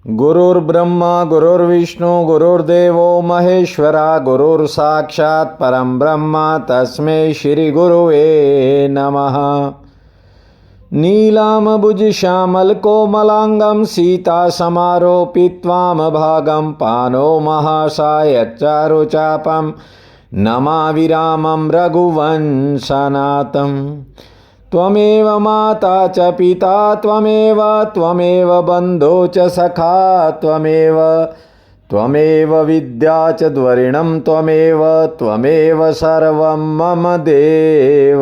गुरुर्ब्रह्मा गुरुर्विष्णु गुरुर्देवो महेश्वरा गुरुर्साक्षात् परं ब्रह्म तस्मै श्री गुरुवे नमः। नीलाम्बुजश्यामलकोमलाङ्गं सीतासमारोपित्वामभागं पाणौ महासायच्चारुचापं नमाविरामं रघुवंशनाथम्। त्वमेव माता च पिता त्वमेव बन्धो च सखा त्वमेव विद्या च द्वरिणं त्वमेव सर्वं मम देव।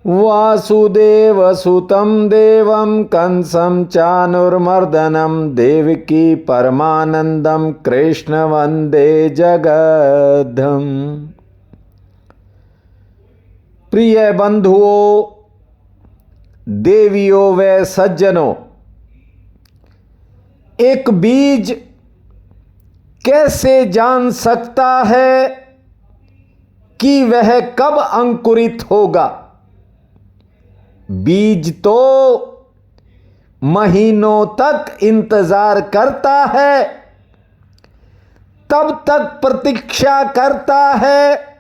वासुदेवसुतं देवं कंसं चानुर्मर्दनं देवकी परमानन्दं कृष्ण वन्दे जगद्धाम। प्रिय बंधुओं, देवियों व सज्जनों, एक बीज कैसे जान सकता है कि वह कब अंकुरित होगा? बीज तो महीनों तक इंतजार करता है, तब तक प्रतीक्षा करता है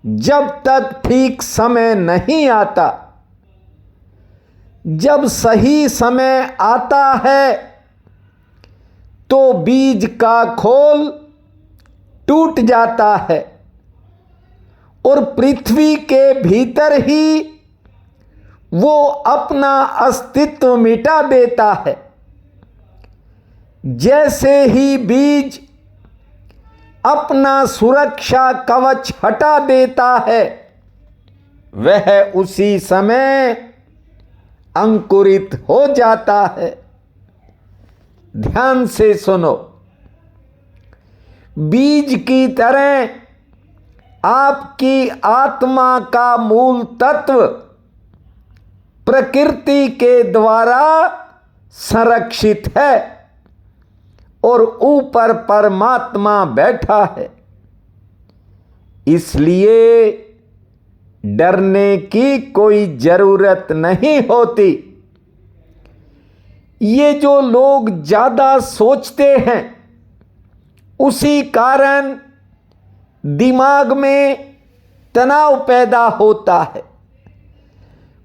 जब तक ठीक समय नहीं आता। जब सही समय आता है तो बीज का खोल टूट जाता है और पृथ्वी के भीतर ही वो अपना अस्तित्व मिटा देता है। जैसे ही बीज अपना सुरक्षा कवच हटा देता है, वह उसी समय अंकुरित हो जाता है। ध्यान से सुनो, बीज की तरह आपकी आत्मा का मूल तत्व प्रकृति के द्वारा संरक्षित है और ऊपर परमात्मा बैठा है। इसलिए डरने की कोई जरूरत नहीं होती। ये जो लोग ज्यादा सोचते हैं, उसी कारण दिमाग में तनाव पैदा होता है,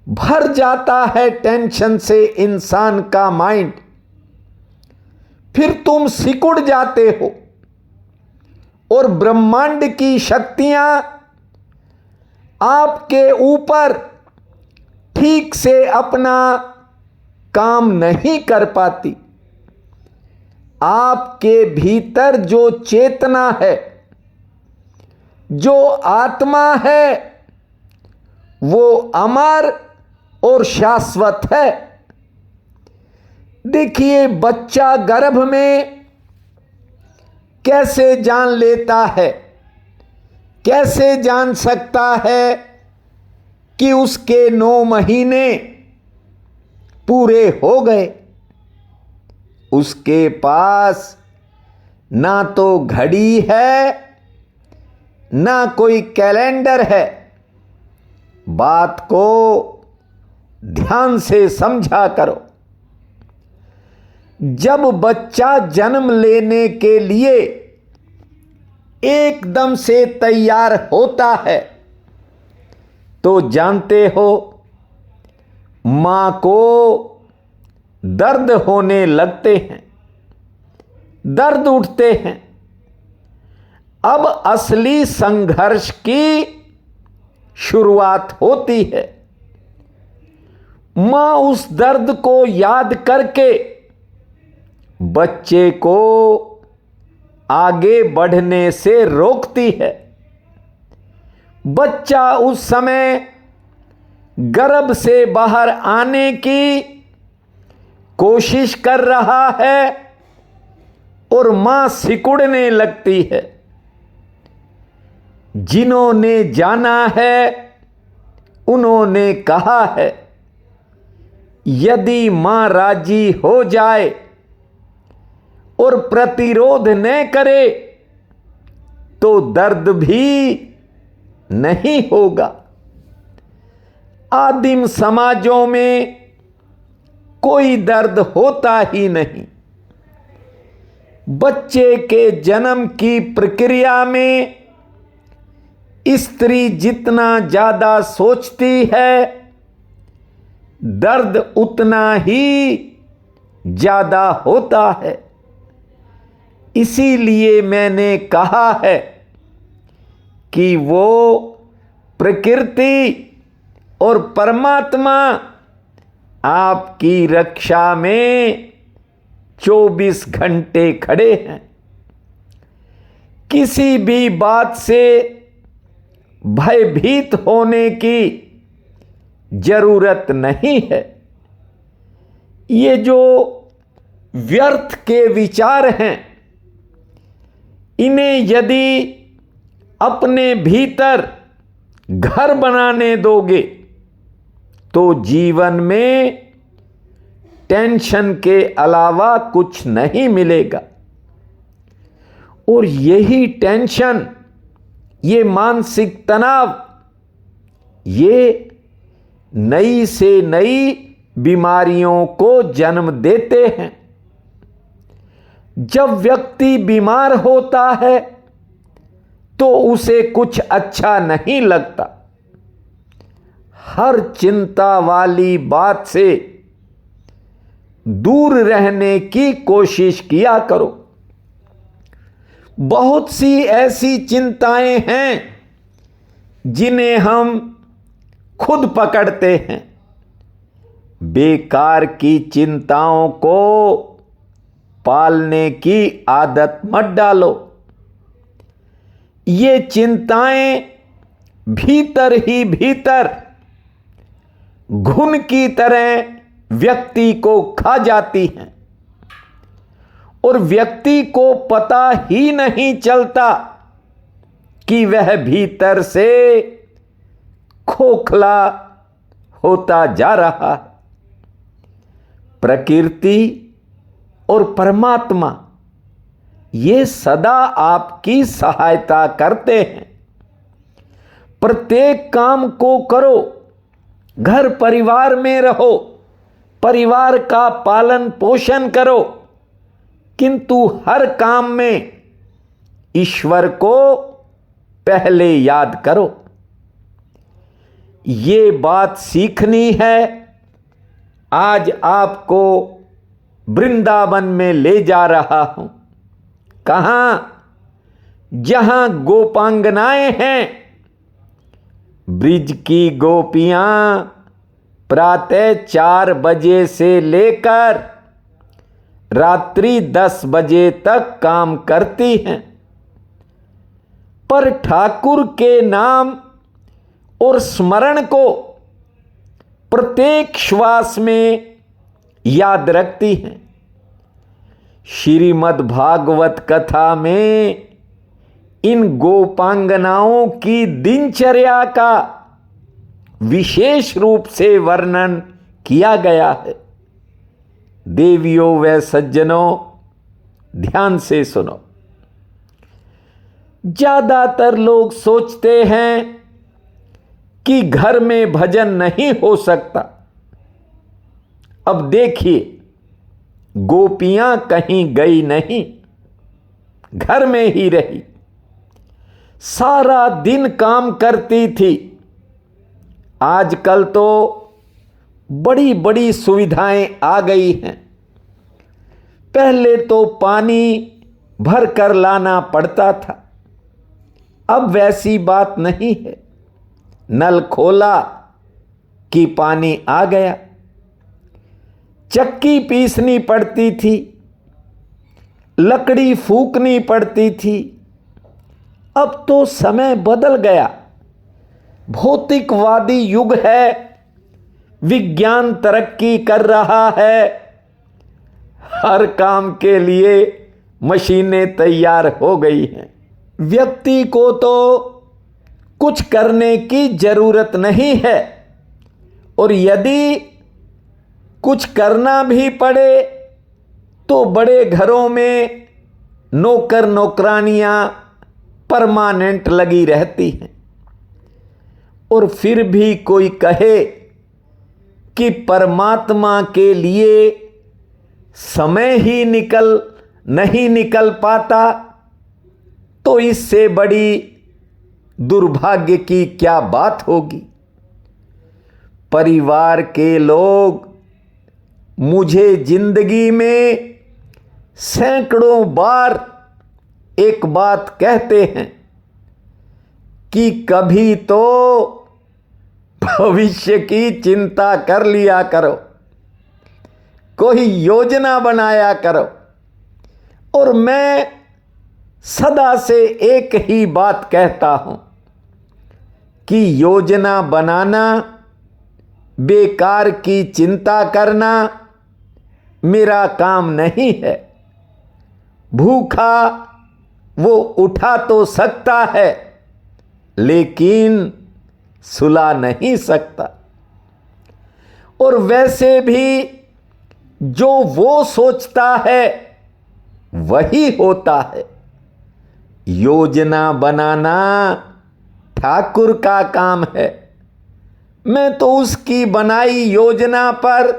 भर जाता है टेंशन से इंसान का माइंड। फिर तुम सिकुड़ जाते हो और ब्रह्मांड की शक्तियां आपके ऊपर ठीक से अपना काम नहीं कर पाती। आपके भीतर जो चेतना है, जो आत्मा है, वो अमर और शाश्वत है। देखिए, बच्चा गर्भ में कैसे जान लेता है, कैसे जान सकता है कि उसके 9 महीने पूरे हो गए? उसके पास ना तो घड़ी है, ना कोई कैलेंडर है। बात को ध्यान से समझा करो। जब बच्चा जन्म लेने के लिए एकदम से तैयार होता है, तो जानते हो मां को दर्द होने लगते हैं, दर्द उठते हैं। अब असली संघर्ष की शुरुआत होती है। मां उस दर्द को याद करके बच्चे को आगे बढ़ने से रोकती है। बच्चा उस समय गर्भ से बाहर आने की कोशिश कर रहा है और मां सिकुड़ने लगती है। जिन्होंने जाना है उन्होंने कहा है, यदि मां राजी हो जाए और प्रतिरोध न करे तो दर्द भी नहीं होगा। आदिम समाजों में कोई दर्द होता ही नहीं। बच्चे के जन्म की प्रक्रिया में स्त्री जितना ज्यादा सोचती है, दर्द उतना ही ज्यादा होता है। इसीलिए मैंने कहा है कि वो प्रकृति और परमात्मा आपकी रक्षा में 24 घंटे खड़े हैं। किसी भी बात से भयभीत होने की जरूरत नहीं है। ये जो व्यर्थ के विचार हैं, इन्हें यदि अपने भीतर घर बनाने दोगे तो जीवन में टेंशन के अलावा कुछ नहीं मिलेगा। और यही टेंशन, ये मानसिक तनाव, ये नई से नई बीमारियों को जन्म देते हैं। जब व्यक्ति बीमार होता है तो उसे कुछ अच्छा नहीं लगता। हर चिंता वाली बात से दूर रहने की कोशिश किया करो। बहुत सी ऐसी चिंताएं हैं जिन्हें हम खुद पकड़ते हैं। बेकार की चिंताओं को पालने की आदत मत डालो। ये चिंताएं भीतर ही भीतर घुन की तरह व्यक्ति को खा जाती हैं और व्यक्ति को पता ही नहीं चलता कि वह भीतर से खोखला होता जा रहा है। प्रकृति और परमात्मा ये सदा आपकी सहायता करते हैं। प्रत्येक काम को करो, घर परिवार में रहो, परिवार का पालन पोषण करो, किंतु हर काम में ईश्वर को पहले याद करो। ये बात सीखनी है। आज आपको वृंदावन में ले जा रहा हूं। कहां? जहां गोपांगनाएं हैं। ब्रिज की गोपियां प्रातः 4 बजे से लेकर रात्रि 10 बजे तक काम करती हैं, पर ठाकुर के नाम और स्मरण को प्रत्येक श्वास में याद रखती हैं। श्रीमद् भागवत कथा में इन गोपांगनाओं की दिनचर्या का विशेष रूप से वर्णन किया गया है। देवियों व सज्जनों, ध्यान से सुनो। ज्यादातर लोग सोचते हैं कि घर में भजन नहीं हो सकता। अब देखिए, गोपियां कहीं गई नहीं, घर में ही रही, सारा दिन काम करती थी। आजकल तो बड़ी बड़ी सुविधाएं आ गई हैं। पहले तो पानी भर कर लाना पड़ता था, अब वैसी बात नहीं है। नल खोला कि पानी आ गया। चक्की पीसनी पड़ती थी, लकड़ी फूकनी पड़ती थी। अब तो समय बदल गया, भौतिकवादी युग है, विज्ञान तरक्की कर रहा है, हर काम के लिए मशीनें तैयार हो गई हैं। व्यक्ति को तो कुछ करने की जरूरत नहीं है, और यदि कुछ करना भी पड़े तो बड़े घरों में नौकर नौकरानियां परमानेंट लगी रहती हैं। और फिर भी कोई कहे कि परमात्मा के लिए समय ही नहीं निकल पाता, तो इससे बड़ी दुर्भाग्य की क्या बात होगी। परिवार के लोग मुझे जिंदगी में सैकड़ों बार एक बात कहते हैं कि कभी तो भविष्य की चिंता कर लिया करो, कोई योजना बनाया करो। और मैं सदा से एक ही बात कहता हूं कि योजना बनाना, बेकार की चिंता करना मेरा काम नहीं है। भूखा वो उठा तो सकता है, लेकिन सुला नहीं सकता। और वैसे भी जो वो सोचता है वही होता है। योजना बनाना ठाकुर का काम है। मैं तो उसकी बनाई योजना पर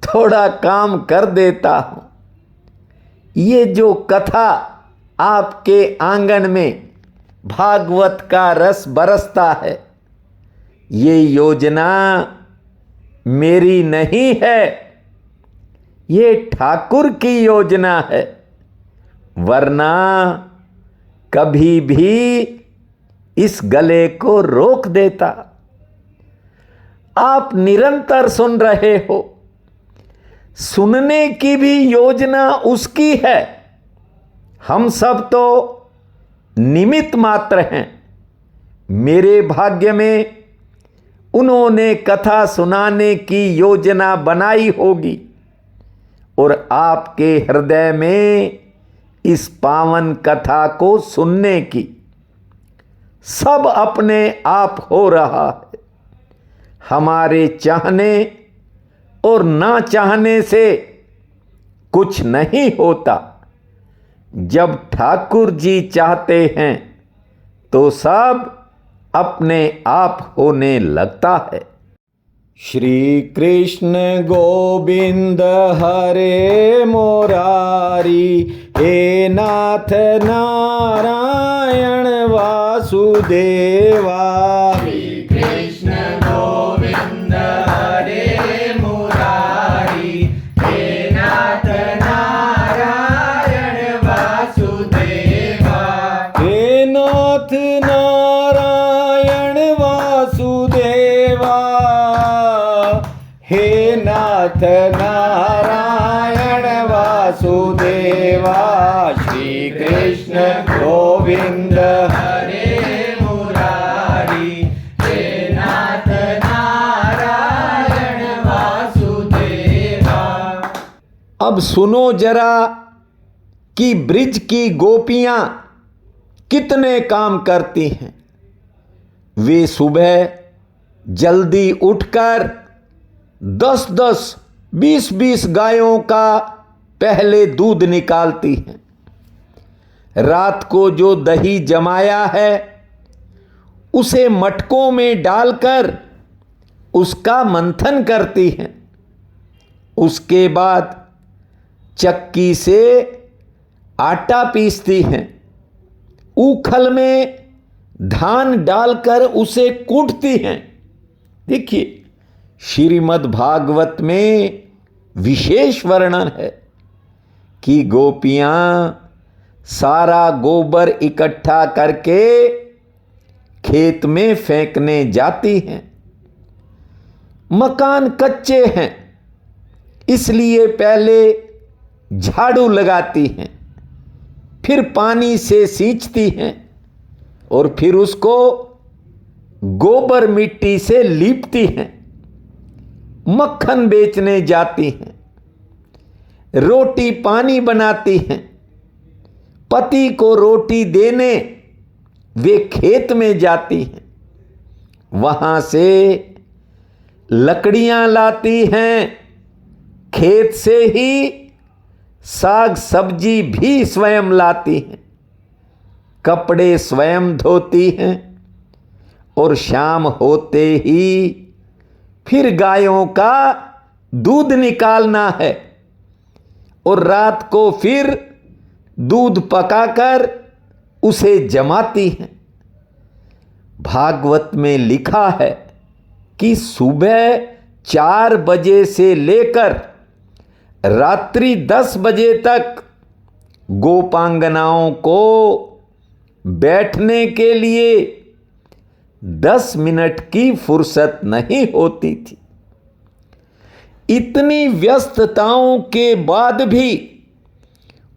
थोड़ा काम कर देता हूं। ये जो कथा आपके आंगन में भागवत का रस बरसता है, ये योजना मेरी नहीं है, ये ठाकुर की योजना है। वरना कभी भी इस गले को रोक देता। आप निरंतर सुन रहे हो, सुनने की भी योजना उसकी है। हम सब तो निमित्त मात्र हैं। मेरे भाग्य में उन्होंने कथा सुनाने की योजना बनाई होगी और आपके हृदय में इस पावन कथा को सुनने की सब अपने आप हो रहा है। हमारे चाहने और ना चाहने से कुछ नहीं होता। जब ठाकुर जी चाहते हैं तो सब अपने आप होने लगता है। श्री कृष्ण गोविंद हरे मुरारी, हे नाथ नारायण वासुदेवा। श्री कृष्ण गोविंद हरे मुरारी, हे नाथ नारायण वासुदेवा। हे नाथ नारायण वासुदेवा, हे नाथ नारायण वासुदेवा। श्री कृष्ण गोविंद हरे मुरारी, हे नाथ नारायण वासुदेवा। अब सुनो जरा कि ब्रिज की गोपियां कितने काम करती हैं। वे सुबह जल्दी उठकर 10-10, 20-20 गायों का पहले दूध निकालती हैं। रात को जो दही जमाया है उसे मटकों में डालकर उसका मंथन करती हैं। उसके बाद चक्की से आटा पीसती हैं। ऊखल में धान डालकर उसे कूटती हैं। देखिए, श्रीमद् भागवत में विशेष वर्णन है कि गोपियां सारा गोबर इकट्ठा करके खेत में फेंकने जाती हैं। मकान कच्चे हैं, इसलिए पहले झाड़ू लगाती हैं, फिर पानी से सींचती हैं और फिर उसको गोबर मिट्टी से लीपती हैं। मक्खन बेचने जाती हैं, रोटी पानी बनाती हैं। पति को रोटी देने वे खेत में जाती हैं। वहां से लकड़ियां लाती हैं। खेत से ही साग सब्जी भी स्वयं लाती हैं। कपड़े स्वयं धोती हैं और शाम होते ही फिर गायों का दूध निकालना है और रात को फिर दूध पकाकर उसे जमाती हैं। भागवत में लिखा है कि सुबह 4 बजे से लेकर रात्रि 10 बजे तक गोपांगनाओं को बैठने के लिए 10 मिनट की फुर्सत नहीं होती थी। इतनी व्यस्तताओं के बाद भी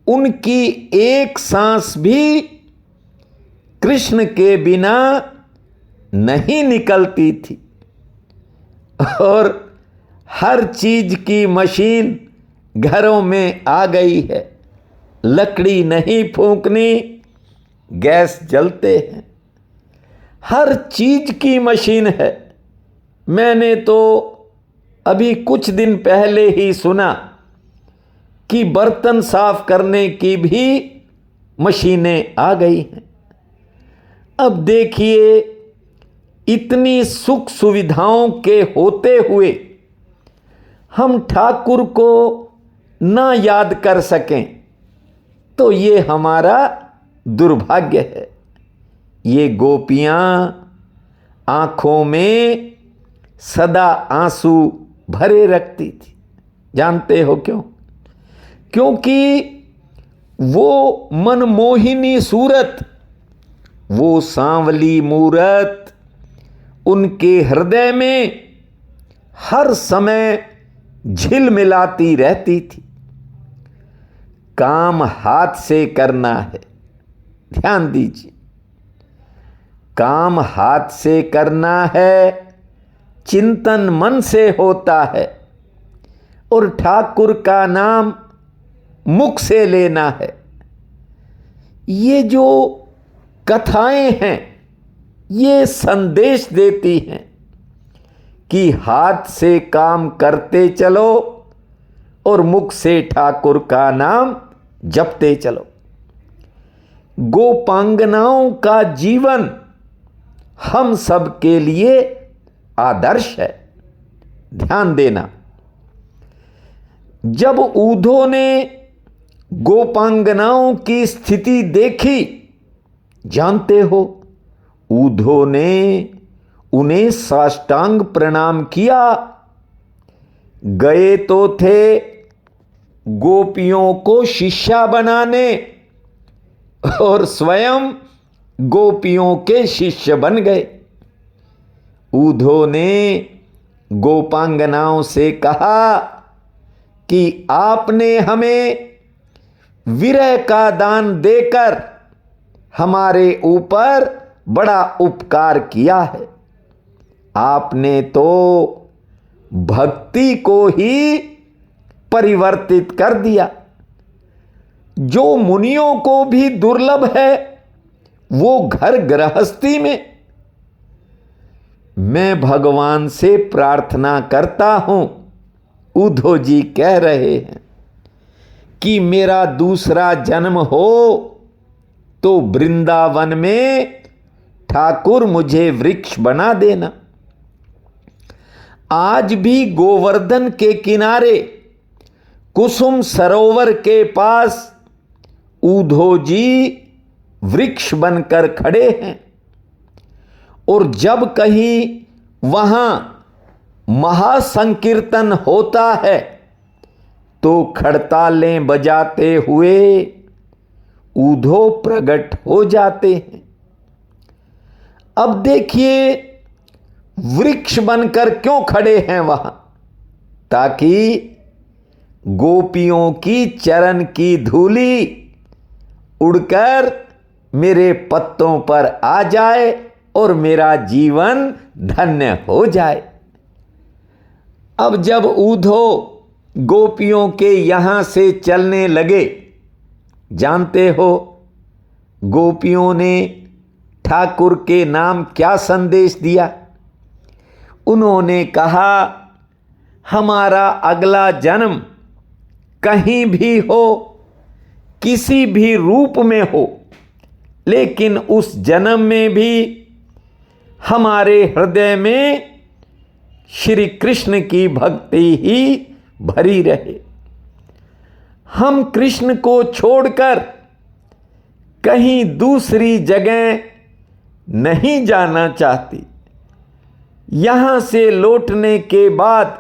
उनकी एक सांस भी कृष्ण के बिना नहीं निकलती थी और हर चीज की मशीन घरों में आ गई है। लकड़ी नहीं फूंकनी, गैस जलते हैं, हर चीज की मशीन है। मैंने तो अभी कुछ दिन पहले ही सुना कि बर्तन साफ करने की भी मशीनें आ गई हैं। अब देखिए, इतनी सुख सुविधाओं के होते हुए हम ठाकुर को ना याद कर सकें तो ये हमारा दुर्भाग्य है। ये गोपियां आंखों में सदा आंसू भरे रखती थी। जानते हो क्यों? क्योंकि वो मनमोहिनी सूरत, वो सांवली मूरत उनके हृदय में हर समय झिलमिलाती रहती थी। काम हाथ से करना है, ध्यान दीजिए, काम हाथ से करना है, चिंतन मन से होता है और ठाकुर का नाम मुख से लेना है। ये जो कथाएं हैं ये संदेश देती हैं कि हाथ से काम करते चलो और मुख से ठाकुर का नाम जपते चलो। गोपांगनाओं का जीवन हम सब के लिए आदर्श है। ध्यान देना, जब ऊधो ने गोपांगनाओं की स्थिति देखी, जानते हो, ऊधो ने उन्हें साष्टांग प्रणाम किया। गए तो थे गोपियों को शिष्या बनाने और स्वयं गोपियों के शिष्य बन गए। ऊधो ने गोपांगनाओं से कहा कि आपने हमें विरह का दान देकर हमारे ऊपर बड़ा उपकार किया है। आपने तो भक्ति को ही परिवर्तित कर दिया। जो मुनियों को भी दुर्लभ है वो घर गृहस्थी में। मैं भगवान से प्रार्थना करता हूं, उद्धव जी कह रहे हैं, कि मेरा दूसरा जन्म हो तो वृंदावन में ठाकुर मुझे वृक्ष बना देना। आज भी गोवर्धन के किनारे कुसुम सरोवर के पास ऊधो जी वृक्ष बनकर खड़े हैं और जब कहीं वहां महासंकीर्तन होता है तो खड़तालें बजाते हुए ऊधो प्रकट हो जाते हैं। अब देखिए, वृक्ष बनकर क्यों खड़े हैं वहां? ताकि गोपियों की चरण की धूली उड़कर मेरे पत्तों पर आ जाए और मेरा जीवन धन्य हो जाए। अब जब ऊधो गोपियों के यहां से चलने लगे, जानते हो गोपियों ने ठाकुर के नाम क्या संदेश दिया? उन्होंने कहा, हमारा अगला जन्म कहीं भी हो, किसी भी रूप में हो, लेकिन उस जन्म में भी हमारे हृदय में श्री कृष्ण की भक्ति ही भरी रहे। हम कृष्ण को छोड़कर कहीं दूसरी जगह नहीं जाना चाहती। यहां से लौटने के बाद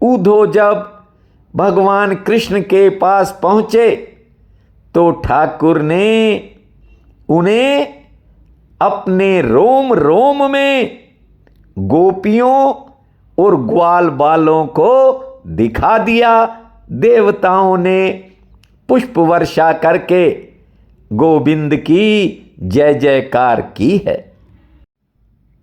उद्धव जब भगवान कृष्ण के पास पहुंचे तो ठाकुर ने उन्हें अपने रोम रोम में गोपियों और ग्वाल बालों को दिखा दिया। देवताओं ने पुष्प वर्षा करके गोविंद की जय जयकार की है।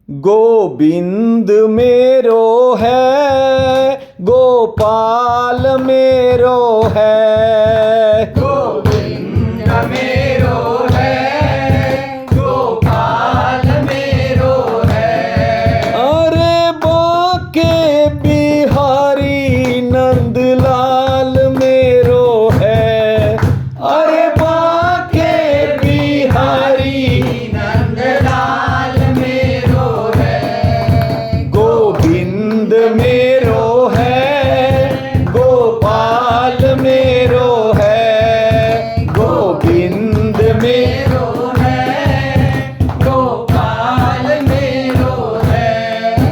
गोविंद मेरो है, गोपाल मेरो है। गोविंद मेरो है, गोपाल मेरो है। अरे बाके बिहारी नंदलाल मेरो है। अरे बाके बिहारी नंदलाल मेरो है। गोविंद मेरो है, गोपाल मेरो है। गोविंद मेरो मेरो है, गोपाल मेरो है।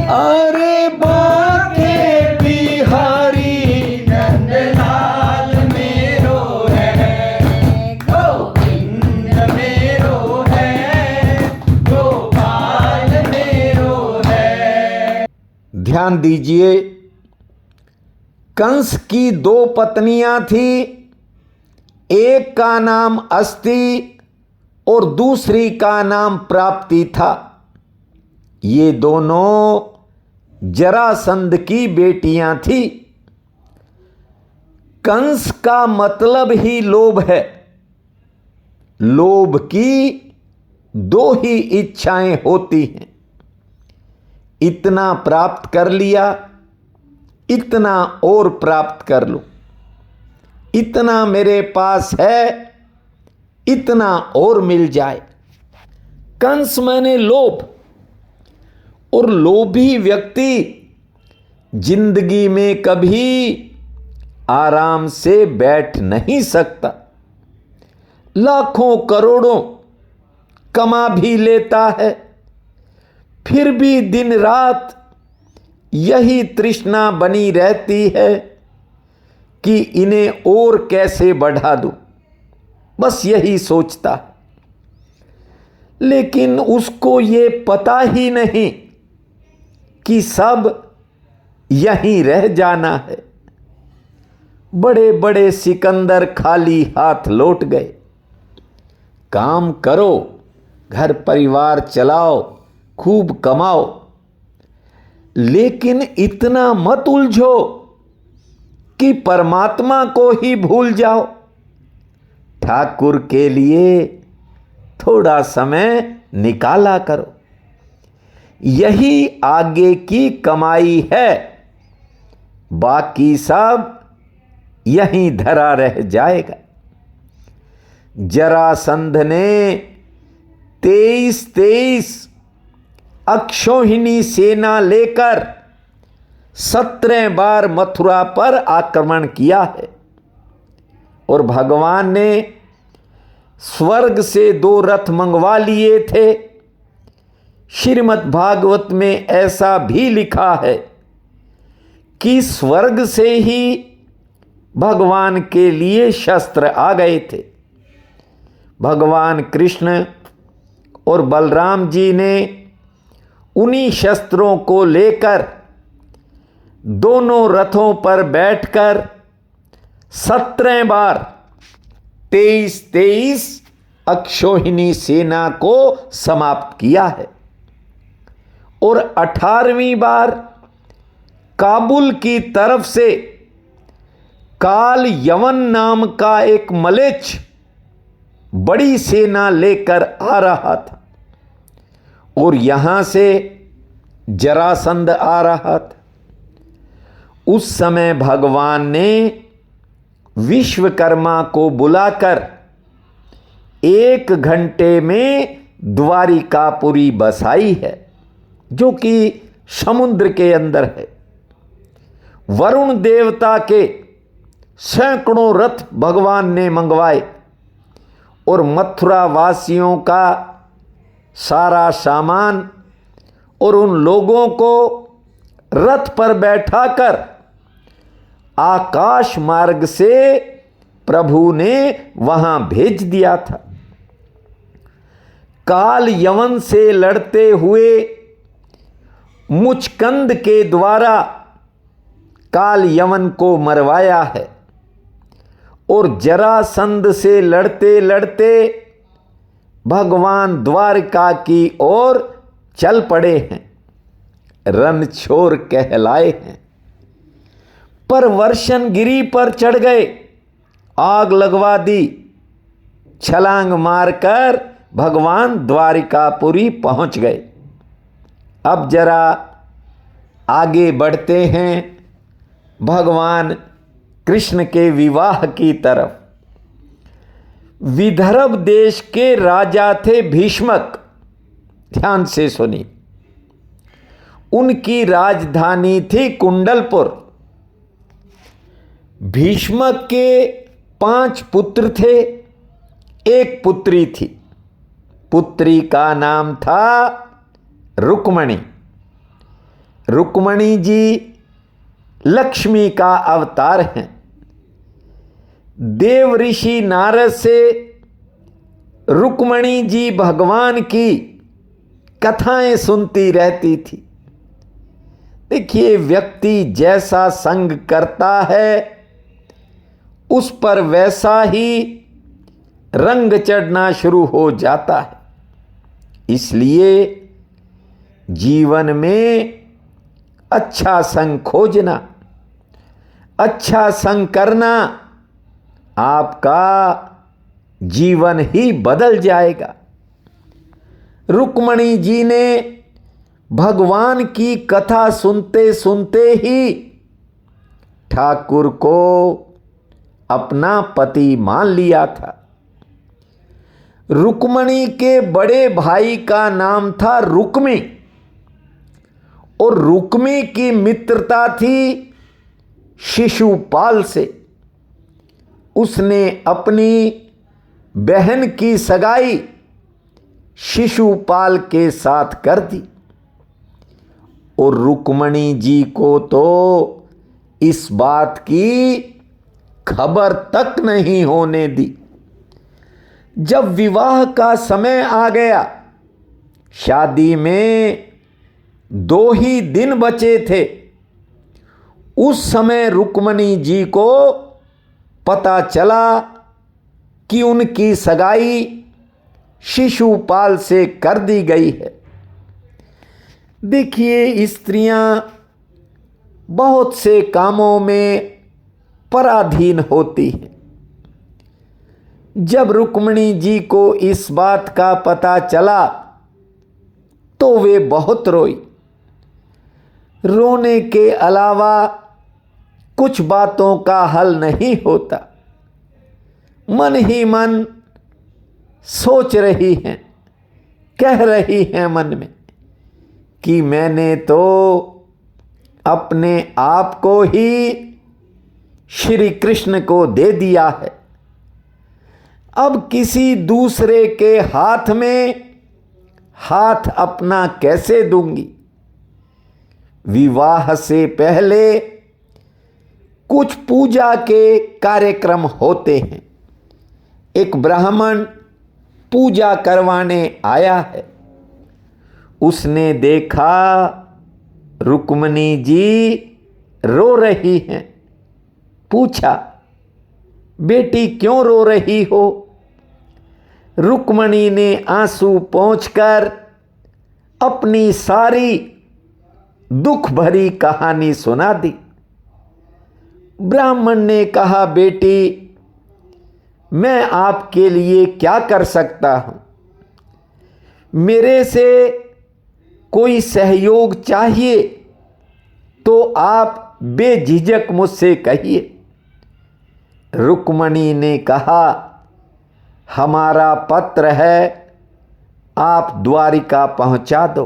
अरे बाके बिहारी नंदलाल मेरो है। गोविंद मेरो है, गोपाल मेरो है। ध्यान दीजिए, कंस की दो पत्नियां थी। एक का नाम अस्ति और दूसरी का नाम प्राप्ति था। ये दोनों जरासंध की बेटियां थी। कंस का मतलब ही लोभ है। लोभ की दो ही इच्छाएं होती हैं, इतना प्राप्त कर लिया, इतना और प्राप्त कर लो। इतना मेरे पास है, इतना और मिल जाए। कंस माने लोभ। और लोभी व्यक्ति जिंदगी में कभी आराम से बैठ नहीं सकता। लाखों करोड़ों कमा भी लेता है, फिर भी दिन रात यही तृष्णा बनी रहती है कि इन्हें और कैसे बढ़ा दूं। बस यही सोचता है। लेकिन उसको ये पता ही नहीं कि सब यहीं रह जाना है। बड़े बड़े सिकंदर खाली हाथ लौट गए। काम करो, घर परिवार चलाओ, खूब कमाओ, लेकिन इतना मत उलझो कि परमात्मा को ही भूल जाओ। ठाकुर के लिए थोड़ा समय निकाला करो। यही आगे की कमाई है, बाकी सब यहीं धरा रह जाएगा। जरासंध ने 23 अक्षौहिणी सेना लेकर 17 बार मथुरा पर आक्रमण किया है। और भगवान ने स्वर्ग से 2 रथ मंगवा लिए थे। श्रीमद् भागवत में ऐसा भी लिखा है कि स्वर्ग से ही भगवान के लिए शस्त्र आ गए थे। भगवान कृष्ण और बलराम जी ने उन्हीं शस्त्रों को लेकर दोनों रथों पर बैठकर 17 बार 23 अक्षौहिणी सेना को समाप्त किया है। और 18वीं बार काबुल की तरफ से काल यवन नाम का एक मलेच्छ बड़ी सेना लेकर आ रहा था। और यहां से जरासंध आ रहा था। उस समय भगवान ने विश्वकर्मा को बुलाकर 1 घंटे में द्वारिकापुरी बसाई है, जो कि समुद्र के अंदर है। वरुण देवता के सैकड़ों रथ भगवान ने मंगवाए और मथुरा वासियों का सारा सामान और उन लोगों को रथ पर बैठाकर आकाश मार्ग से प्रभु ने वहां भेज दिया था। काल यवन से लड़ते हुए मुचकंद के द्वारा काल यवन को मरवाया है और जरासंध से लड़ते लड़ते भगवान द्वारका की ओर चल पड़े हैं, रणछोर कहलाए हैं। पर वर्षण गिरी पर चढ़ गए, आग लगवा दी, छलांग मारकर भगवान द्वारिकापुरी पहुंच गए। अब जरा आगे बढ़ते हैं भगवान कृष्ण के विवाह की तरफ। विदर्भ देश के राजा थे भीष्मक। ध्यान से सुनिए, उनकी राजधानी थी कुंडलपुर। भीष्मक के 5 पुत्र थे, एक पुत्री थी। पुत्री का नाम था रुक्मणी। रुक्मणी जी लक्ष्मी का अवतार हैं। देव ऋषि नारद से रुक्मणी जी भगवान की कथाएं सुनती रहती थी। देखिए, व्यक्ति जैसा संग करता है उस पर वैसा ही रंग चढ़ना शुरू हो जाता है। इसलिए जीवन में अच्छा संग खोजना, अच्छा संग करना, आपका जीवन ही बदल जाएगा। रुक्मणी जी ने भगवान की कथा सुनते सुनते ही ठाकुर को अपना पति मान लिया था। रुक्मणी के बड़े भाई का नाम था रुक्मी और रुक्मी की मित्रता थी शिशुपाल से। उसने अपनी बहन की सगाई शिशुपाल के साथ कर दी और रुक्मणी जी को तो इस बात की खबर तक नहीं होने दी। जब विवाह का समय आ गया, शादी में 2 ही दिन बचे थे, उस समय रुक्मणी जी को पता चला कि उनकी सगाई शिशुपाल से कर दी गई है। देखिए, स्त्रियां बहुत से कामों में पराधीन होती हैं। जब रुक्मणी जी को इस बात का पता चला तो वे बहुत रोई। रोने के अलावा कुछ बातों का हल नहीं होता। मन ही मन सोच रही हैं, कह रही हैं मन में कि मैंने तो अपने आप को ही श्री कृष्ण को दे दिया है, अब किसी दूसरे के हाथ में हाथ अपना कैसे दूंगी। विवाह से पहले कुछ पूजा के कार्यक्रम होते हैं। एक ब्राह्मण पूजा करवाने आया है। उसने देखा रुक्मणी जी रो रही हैं। पूछा, बेटी क्यों रो रही हो? रुक्मणी ने आंसू पोंछकर अपनी सारी दुख भरी कहानी सुना दी। ब्राह्मण ने कहा, बेटी मैं आपके लिए क्या कर सकता हूं? मेरे से कोई सहयोग चाहिए तो आप बेझिझक मुझसे कहिए। रुक्मणी ने कहा, हमारा पत्र है, आप द्वारिका पहुंचा दो।